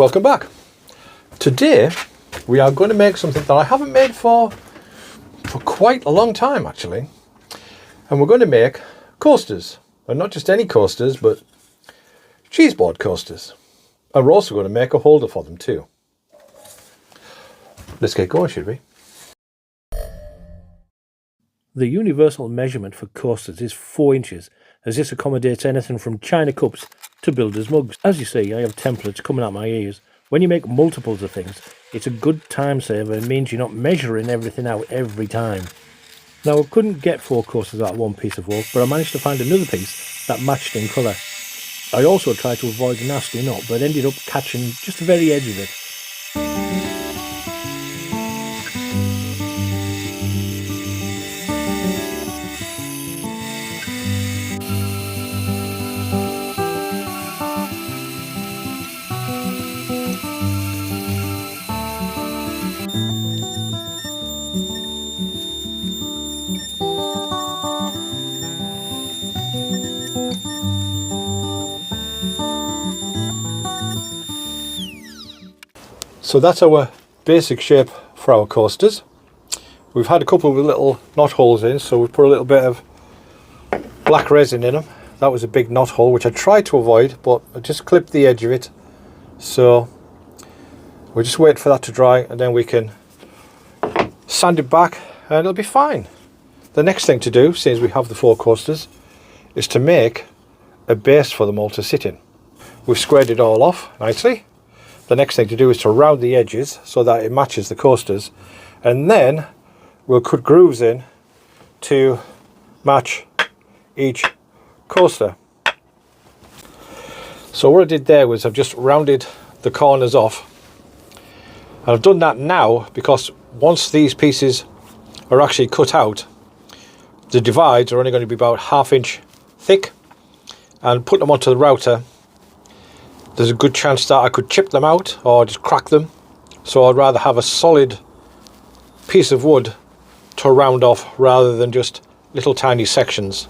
Welcome back. Today we are going to make something that I haven't made for quite a long time actually, and we're going to make coasters, and not just any coasters but cheeseboard coasters, and we're also going to make a holder for them too. Let's get going, should we? The universal measurement for coasters is 4 inches, as this accommodates anything from china cups to builder's mugs. As you see, I have templates coming out my ears. When you make multiples of things, it's a good time saver and means you're not measuring everything out every time. Now, I couldn't get 4 coasters out of one piece of work, but I managed to find another piece that matched in colour. I also tried to avoid the nasty knot, but ended up catching just the very edge of it. So that's our basic shape for our coasters. We've had a couple of little knot holes in, so we've put a little bit of black resin in them. That was a big knot hole which I tried to avoid, but I just clipped the edge of it. So we'll just wait for that to dry and then we can sand it back and it'll be fine. The next thing to do, since we have the 4 coasters, is to make a base for them all to sit in. We've squared it all off nicely. The next thing to do is to round the edges so that it matches the coasters, and then we'll cut grooves in to match each coaster. So what I did there was I've just rounded the corners off, and I've done that now because once these pieces are actually cut out, the divides are only going to be about 1/2 inch thick, and put them onto the router, there's a good chance that I could chip them out or just crack them. So I'd rather have a solid piece of wood to round off rather than just little tiny sections.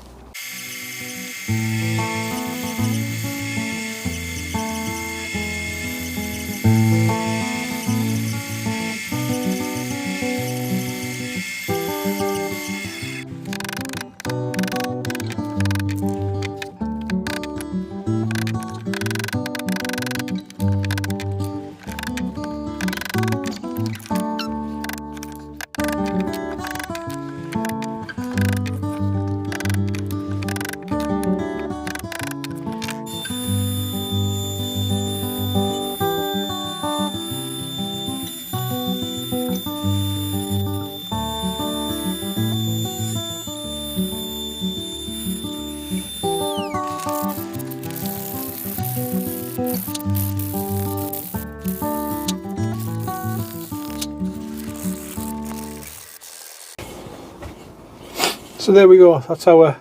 So there we go, that's our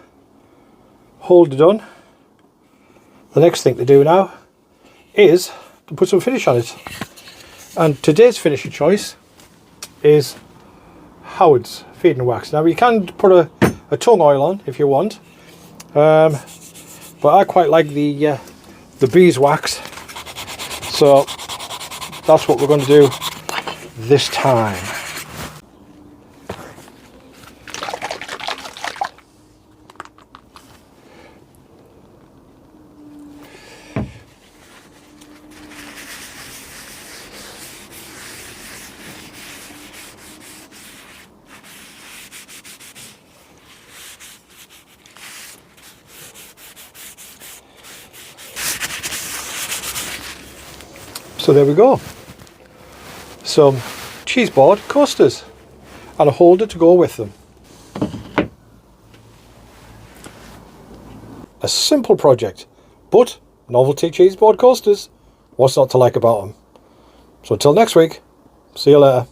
holder done. The next thing to do now is to put some finish on it. And today's finisher choice is Howard's feeding wax. Now you can put a tung oil on if you want, but I quite like the beeswax, so that's what we're going to do this time. So there we go, some cheeseboard coasters and a holder to go with them. A simple project, but novelty cheeseboard coasters. What's not to like about them? So until next week, see you later.